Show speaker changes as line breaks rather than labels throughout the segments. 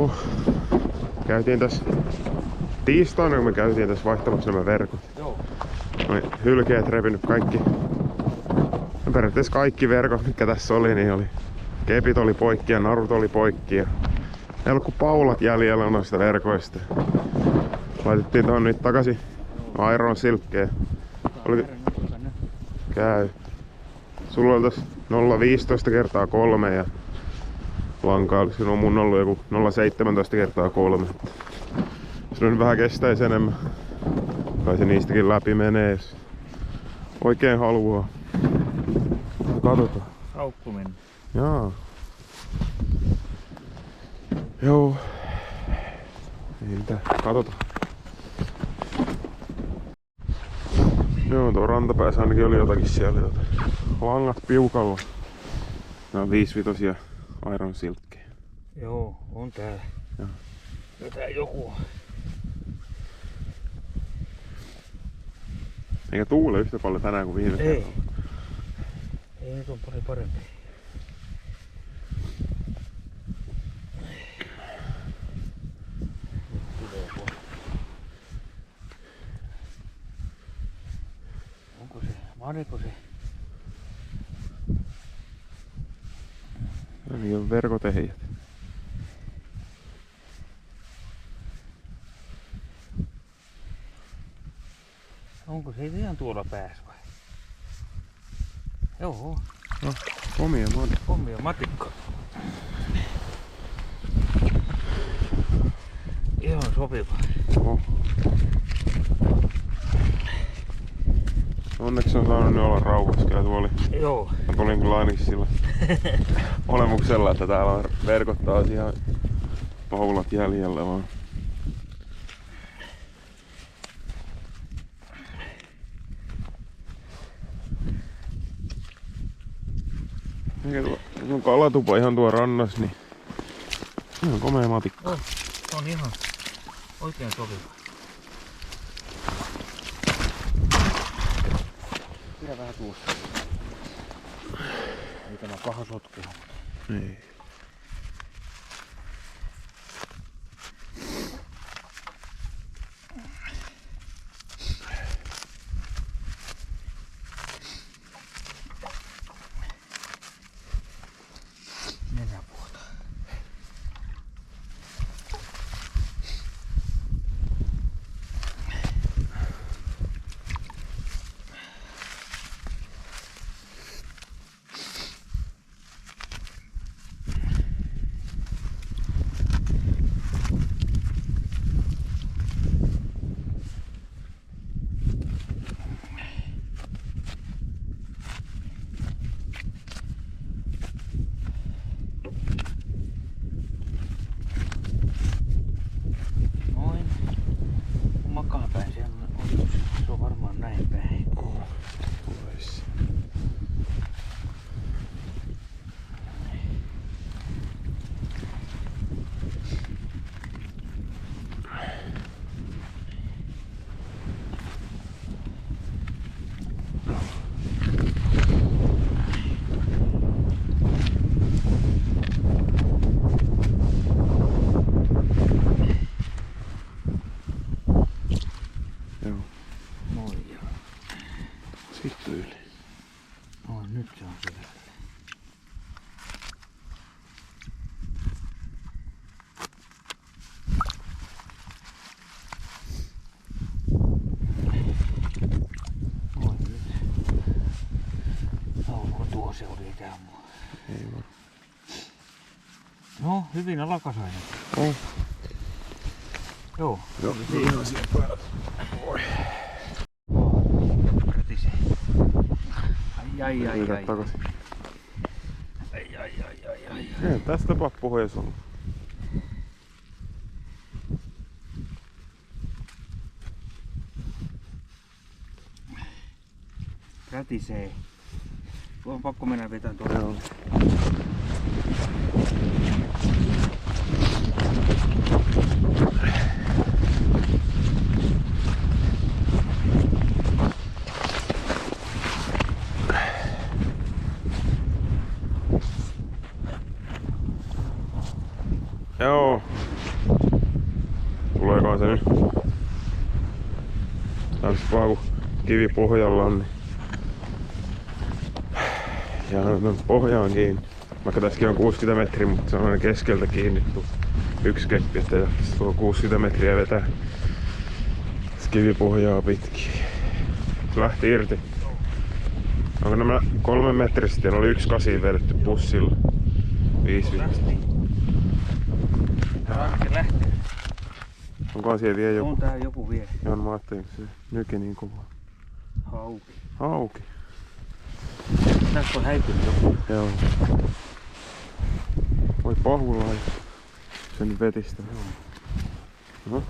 Joo. Käytiin tässä tiistaina, kun me käytiin tässä vaihtamassa nämä verkot.
Joo.
Noi hylkeet repinyt kaikki. No periaatteessa kaikki verkot, mitkä tässä oli, niin oli. Kepit oli poikki ja narut oli poikki. Ja ei ollut kuin paulat jäljellä noista verkoista. Laitettiin tuon nyt takaisin Iron Silkkeen. Oli... Käy. Sulla oli tossa 0,15 kertaa 3 ja lankaa olisi mun ollut joku 0,17 kertaa 3. Se nyt vähän kestäisi enemmän. Kai se niistäkin läpi menee, jos oikein haluaa. Katsotaan.
Saukku mennä.
Jaa. Joo. Ei mitään. Katsotaan. Joo, tuo rantapäässä ainakin oli jotakin siellä. Langat piukalla. Nää on 5-vitosia Iron Silkkejä.
Joo, on täällä.
Joo.
Tää joku.
Eikä tuule yhtä paljon tänään kuin viime kerralla.
Ei nyt on paljon parempi. Onko se? Maneeko se?
No niin on verkotehijät.
Onko se ihan tuolla päässä vai? Joo.
No, komia matikka.
Komia matikka. Ihan sopiva.
Oh. Onneksi on saanut ne olla rauhassa. Kyllä tuo oli.
Joo.
Mä tulin kyllä ainakin sillä olemuksella, että täällä on verkot taas ihan paulat jäljellä vaan. Se on kalatupa ihan tuo rannas, niin se on komea matikka.
On ihan oikein sopiva. Pidä vähän tuosta. Ei tämä paha sotkea.
Ei.
Nenäpuolta. Se on varmaan näin päin.
Pois. Joo.
Noin ja.
Sitten yli.
No nyt se on syvällä. Noin nyt. Onko tuo se oli ikään mua?
Ei vaan.
No, hyvin alakasainen.
Oh.
Joo.
Joo.
Siinä
on siellä päällä. Oi.
Rätisee. Ai.
Takaisin.
Ai.
Ei tästä pappu ees ollut.
Rätisee. Tuo on pakko mennä vetämään tuolla.
Joo. Joo, tuleekaan se nyt. Tämmöset vaan kun kivi pohjalla on, niin ja pohjaan kiinni. Vaikka tässäkin on 60 metriä, mutta se on aina keskeltä kiinni yksi keppi, että tässä tuo 60 metriä vetää kivipohjaa pitkin. Se lähti irti. Onko nämä 3 metriä sitten oli 1,8 vedetty pussilla? 5
Lähti. Lähtee.
Onkohan siellä vielä joku?
On tää joku vielä.
Joo, mä ajattelin, se nyki niin kovaa.
Hauki.
Hauki.
Tässä on häipynyt joku.
Joo. Voi pahulaa sen vetistä. No.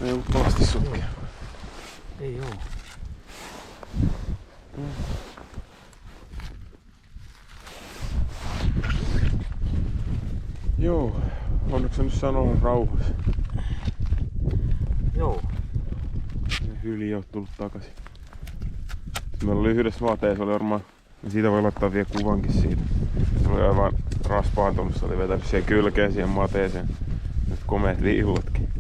Ei ollut plastisukkia.
Ei oo.
Joo, onneksi se nyt sanoo rauhassa.
Joo.
Hyli on tullut takaisin. Meillä oli yhdessä vaateessa, oli varmaan, ja siitä voi laittaa vielä kuvankin siitä. Se oli aivan raspaantunut, se oli vetänyt siihen kylkeen siihen mateeseen. Nyt komeet viillotkin.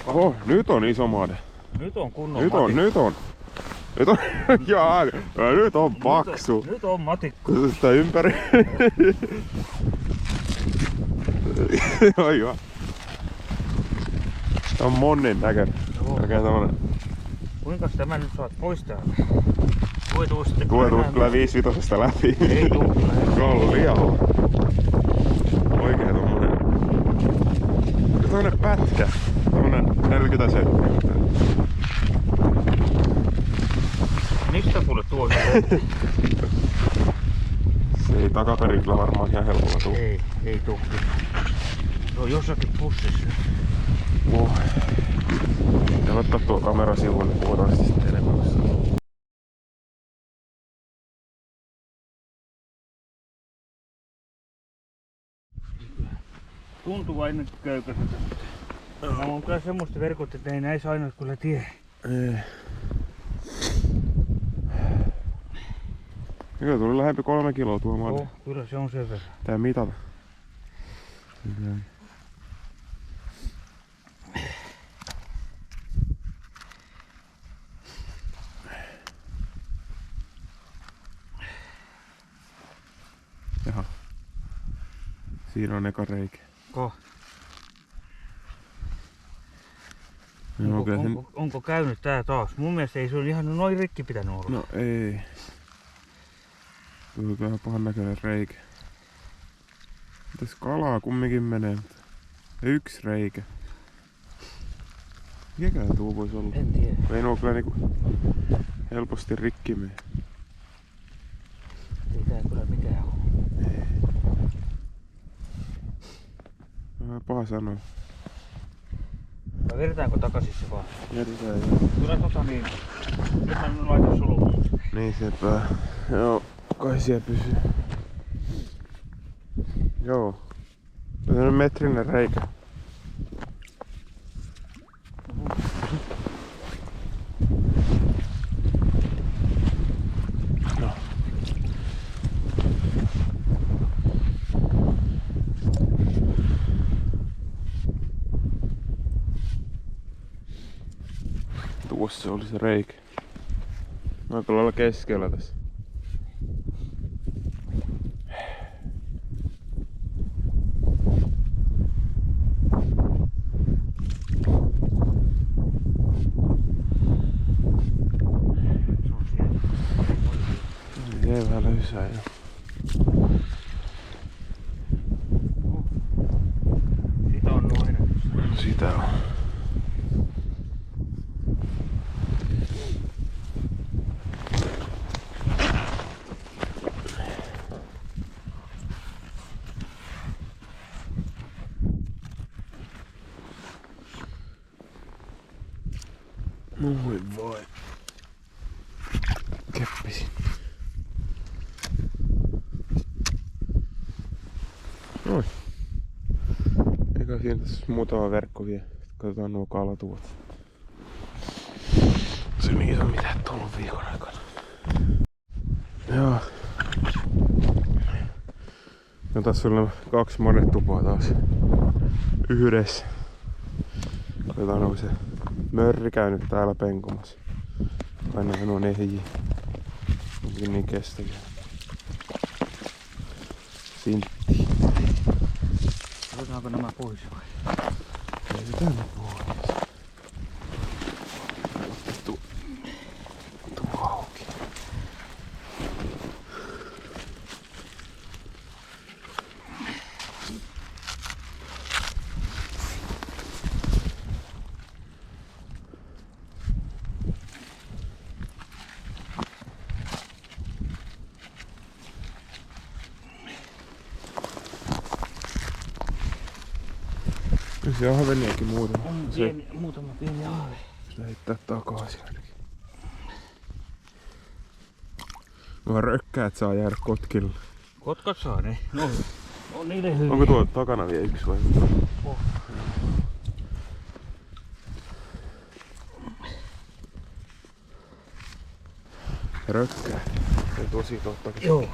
Oho, nyt on iso made.
Nyt on kunnon
Nyt on. Jaa, nyt on paksu.
Nyt on matikku.
Sitä ympäri. Joo. Tää on monen näköinen. Oikein tommonen.
Kuinka tämä nyt saat pois täältä? Tuo sitten
kyllä 5-vitosesta läpi.
Ei tuu.
Se on ollut liian hyvä. Oikein tommonen. Tommonen pätkä. Tommonen 40 senttiä.
Mistä kuule tuo?
Se ei takaperin kyllä varmaan ihan helpolla tuu.
Ei tuu. Se on jossakin pussissa.
Ja ottaa tuo kamera sivuun, niin puhutaan sitten enemmän.
Tuntuu aina köykäiseltä. Nämä on kyllä semmoista verkot, että ei näissä aina kyllä tie.
Ei. Kyllä tuli lähempi 3 kiloa tuo maalle.
Kyllä se on sen verran.
Tää mitata. Jaha. Siinä on eka reikä.
Onko käynyt tää taas? Mun mielestä ei se ole ihan noin rikki pitänyt olla.
No ei. Tuo on vähän pahan näköinen reikä. Tässä kalaa kumminkin menee. Yksi reikä. Mikäkään tuo voisi olla?
En tiedä.
Ei nuo kyllä niinku helposti rikki mene.
Ei tää kyllä mikään ole.
Vähän paha sanoa.
Vai vedetäänkö takaisin se vaan?
Järjestää.
Kyllä niin. Nyt mä laitan suluun.
Niin sepä. Joo, kai siellä pysyy. Joo. Tässä on metrinen reikä. No. Tuossa oli se reikä. Aika lailla keskellä tässä. Ei vähän löysää jo.
Sitä on nuo ennätys.
Sitä on. Noin voi. Keppisi. Noin. Eikä siinä tässä muutama verkko vielä. Katsotaan nuo kalatuot. Se niitä on mitään tullut viikon aikana. Joo. No tässä on 2 monetupaa taas yhdessä. Katsotaan onko se mörri käynyt täällä penkumassa. Ainahan on ehjiä. Onkin niin kestäviä. Sintti.
Otetaanko nämä pois vai?
Ei se tänne pois. Tuo auki. Se on ahveniakin muutama.
On muutama pieni ahve.
Se heittää takaisin ainakin. Nuo rökkäät saa jäädä kotkille.
Kotkat saa ne. No, on niille hyviä.
Onko tuo takana vielä yksi vai?
Oh.
Rökkää. Se on tosi totta.
Joo.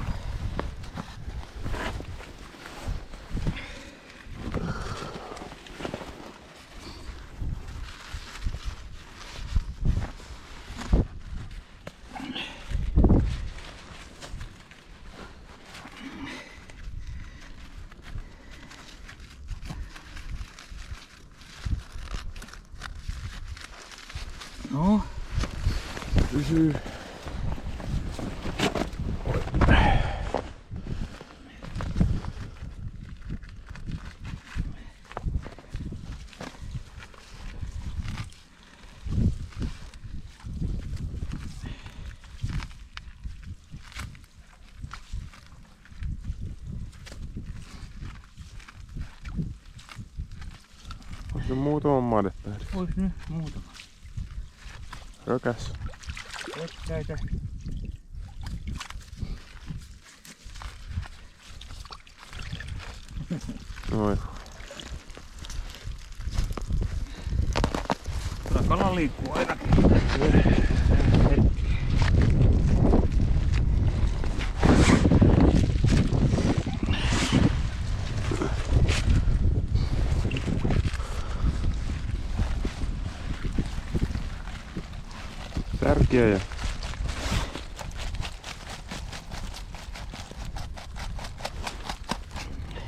No.
Pysyy. Ois nyt muutaman madetta edes.
Ois nyt muutama.
Rökäs.
Rökkäitä.
Noin.
Kyllä kala liikkuu ainakin.
Tärkeä ja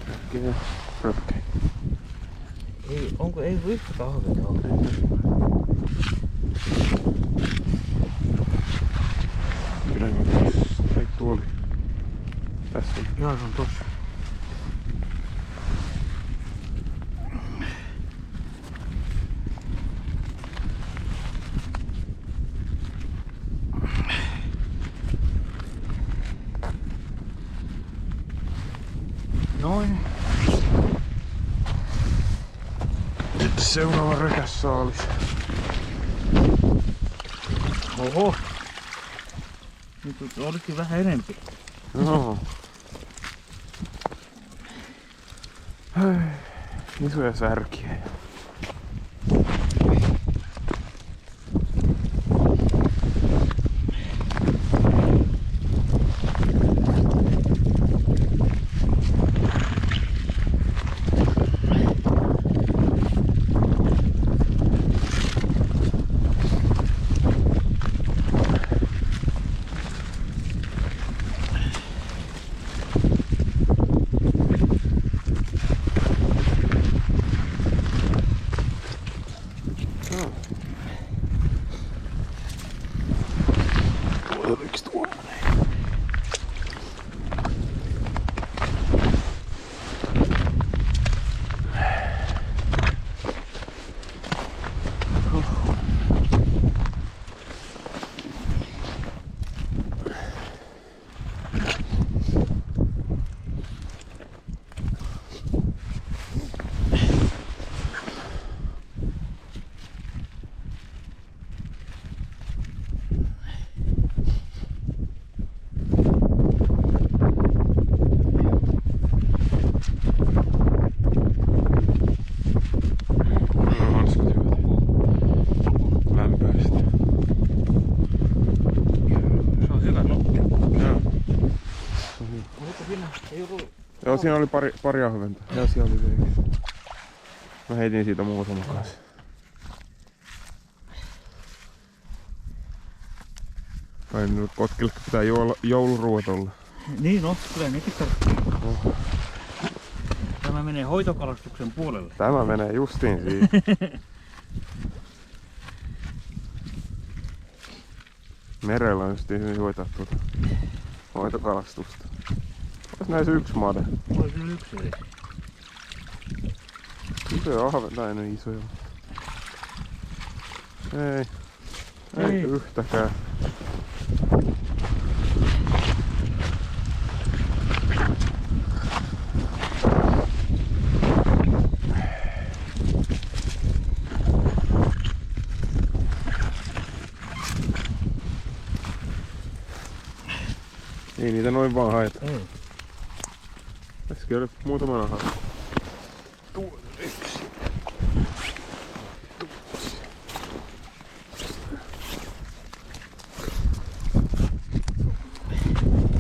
tärkeä rökkä.
Ei, onko ei yhtä kahvia ole?
Kyllä tässä. Ei tuoli. Tässä on.
Joo, se on tossa. Noin.
Sitten seuraava rökäs saalis.
Oho. Nyt olikin vähän enempi.
Joo. Isoja särkiä. Oliko tuommoinen?
Ei ollut.
Joo, siinä oli pari ahventa. Ja siellä oli vielä. Mä heitin siitä muutaman kanssa. Kai nyt kotkille pitää jouluruot olla.
Niin no, kyllä nekin tarvitsee.
Oh.
Tämä menee hoitokalastuksen puolelle.
Tämä menee justiin siihen. Merellä on justiin hyvin hoitaa tuota hoitokalastusta. Ois näissä yksi made.
Ois nyt yksi edes.
Isoja ahventa, ei ne isoja. Ei yhtäkään. Ei niitä noin vaan haeta.
Ei.
Tässäkin oli muutama naha. Tuo yksi.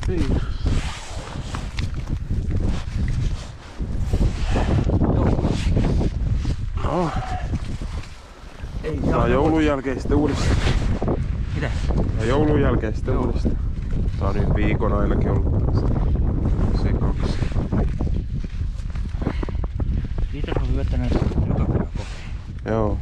Ei. No.
Ei
Tää on joulun jälkeen sitten uudestaan.
Mitä?
Ja joulun jälkeen sitten uudestaan. Tää on nyt viikon ainakin ollut tästä sekaksi.
Siitä on hyvä, että näitä joka päivä kokee.
Joo.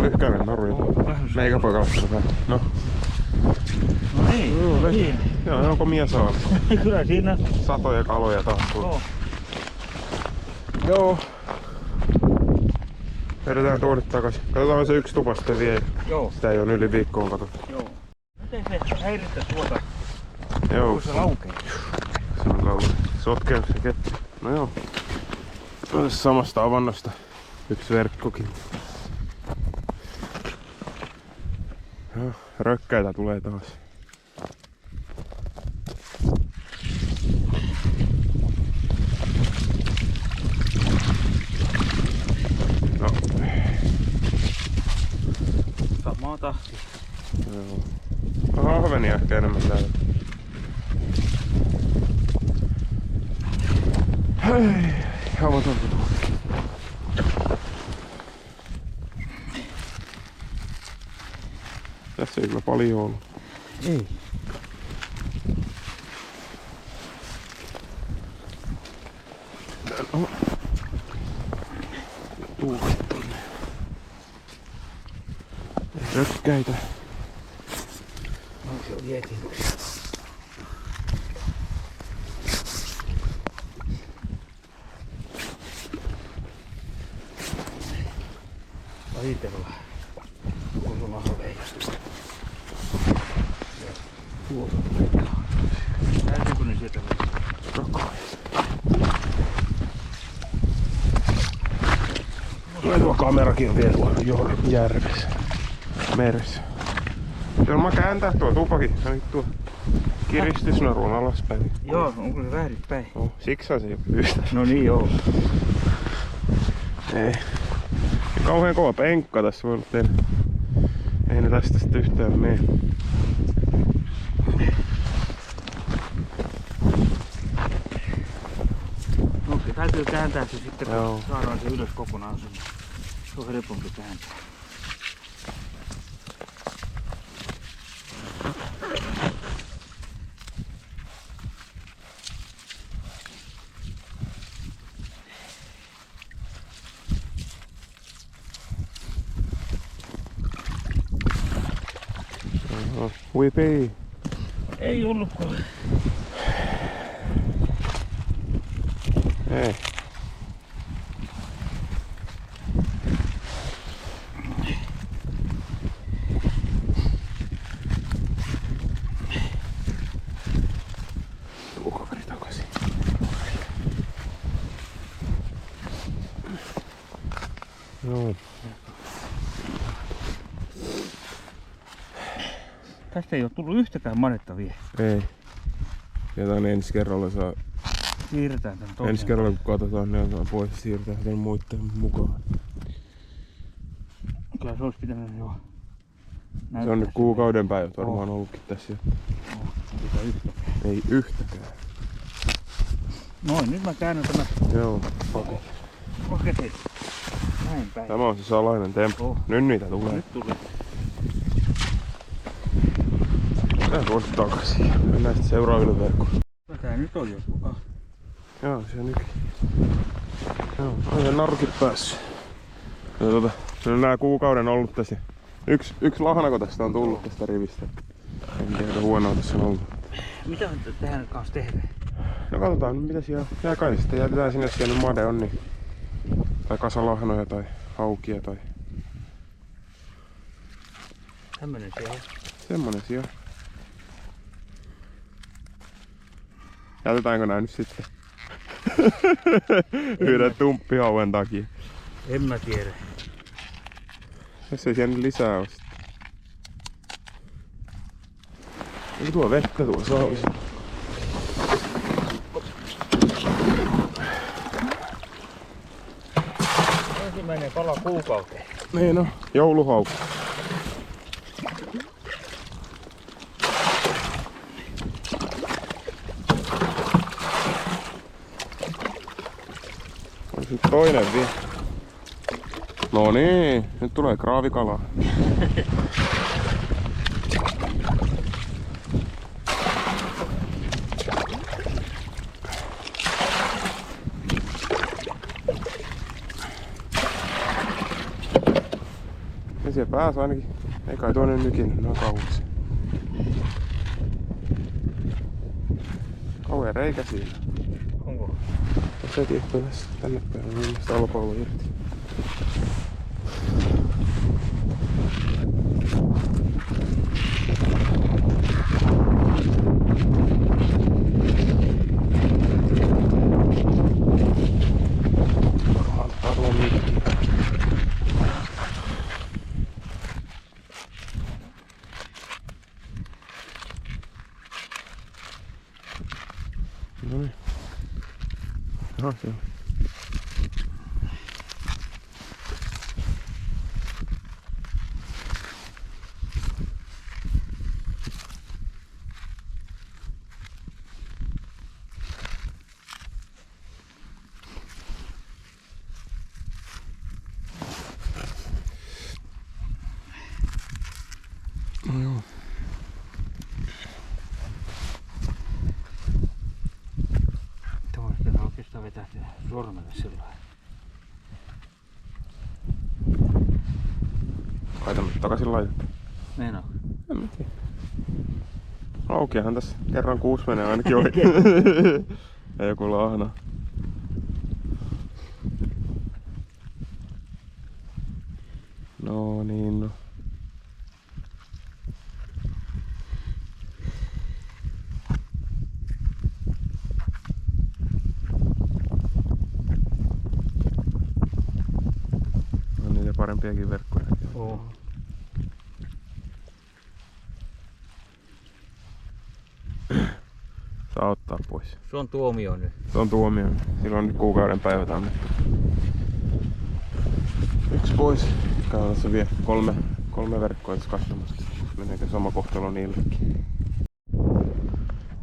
Lyhkäinen naru. Meikä poikalastaa tää. No.
No niin.
Joo, onko mies saa?
Kyllä siinä.
Satoja kaloja taas.
Joo.
Joo. Vedetään tuonne takas. Katsotaan se yksi tupa sitten vielä.
Joo.
Sitä ei ole yli viikkoon katsottu.
Joo. Miten se häirittää tuota,
Joo.
kun se laukee?
Se on laulu. Sotkee se kettu. No joo. Tässä samasta avannosta yksi verkkokin. Joo, rökkäitä tulee taas. No.
Samaa tahtia.
Joo. Ahvenia ehkä enemmän täällä. Hei, avataan tuo. Tässä ei kyllä paljon ollut.
Ei.
Täällä on tuukat tonne. Rökkäitä.
Onko se vietiin yksi? Lajitellaan. Onko sulla haveja? Tuolta tulee. Näytäkö ne sieltä?
Tuo kamerakin on vielä tuolla järvessä. Meressä. Jos mä kääntää tuo tupakin, ja nyt tuo kiristysnaru on alaspäin.
Joo, onko se väärinpäin?
No, siksi se ei pyystä.
No niin joo.
Ei. Kauhean kova penkka tässä voi olla teillä. Ei ne tästä sitten yhtään mene.
Okei, täytyy kääntää se sitten, kun
Joo.
saadaan se ylös kokonaan sinne. Se on helpompi kääntää.
Whipii.
Ei ollutkaan.
Ei. Tuo kaveri takaisin. Joo.
Tästä ei ole tullut yhtäkään manetta vielä.
Ei. Ja tän ensi kerralla saa.
Siirretään tän toiseen.
Ensi kerralla kun katsotaan, niin saa pois siirtää sen muiden mukaan.
Kyllä se olisi pitänyt jo
Se on nyt kuukauden päivät varmaan ollutkin tässä jo. Ei yhtäkään.
Noin, nyt mä käännän tämän
Joo,
paketin. Näin päin.
Tämä on se salainen temppu. Nyt niitä tulee.
Nyt tuli.
Tää voisi takaisin. Mennään sitten seuraaville verkoille.
Tää nyt on joku.
Joo, se on nykin. Joo, on se narukin päässyt. Ja se on nää kuukauden ollut tässä. Yksi lahnako tästä on tullut tästä rivistä. En tiedä huonoa tässä on ollut.
Mitä tähän kanssa tehdään?
No katsotaan mitä siellä jää kai. Sitten jätetään sinne siellä made on niin. Tai kasalahnoja tai haukia tai...
Tämmönen siellä.
Semmonen siellä. Jätetäänkö nää nyt sitten? Yhden tumppihauen takia.
En mä tiedä.
Jos ei siellä lisää oo sitten. Eikö tuo vettä tuossa saavissa?
Ensimmäinen pala kuukauteen.
Niin no, jouluhaukku. Olis nyt toinen vielä. No niin, nyt tulee kraavikalaa. Ja siellä päässä ainakin. Ei kai toinen nykin, ne on kauas. Kauhea reikä siinä.
Onko?
Se tippuu tässä tänne päin, on mielestä alapallo irti. Arvon mikki. Noniin. Jaha, siellä. No joo.
Tämä olisi pitänyt oikeastaan vetää sormelle sillä lailla.
Kai tämmöset takaisin laitettu.
Meinaa?
En mä tiedä. Aukeahan tässä kerran kuusi menee ainakin ohi. Ja joku lahna. No niin no. On niitä parempiakin verkkoja.
Oo.
Saa ottaa pois.
Se on tuomio nyt.
Se on tuomio. Silloin nyt kuukauden päivät annettu. Yksi pois. Käydään tässä vielä kolme verkkoa tässä katsomassa. Meneekö sama kohtalo niillekin.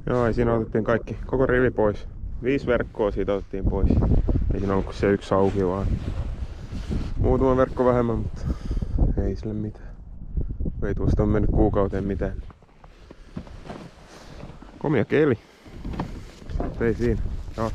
Joo, ei siinä otettiin kaikki, koko rivi pois. 5 verkkoa siitä otettiin pois. Ei siinä ollut kuin se yksi auki vaan. Muutama verkko vähemmän, mutta ei sille mitään. Ei tuosta on mennyt kuukauteen mitään. Komia keli. Ei siinä. Joo.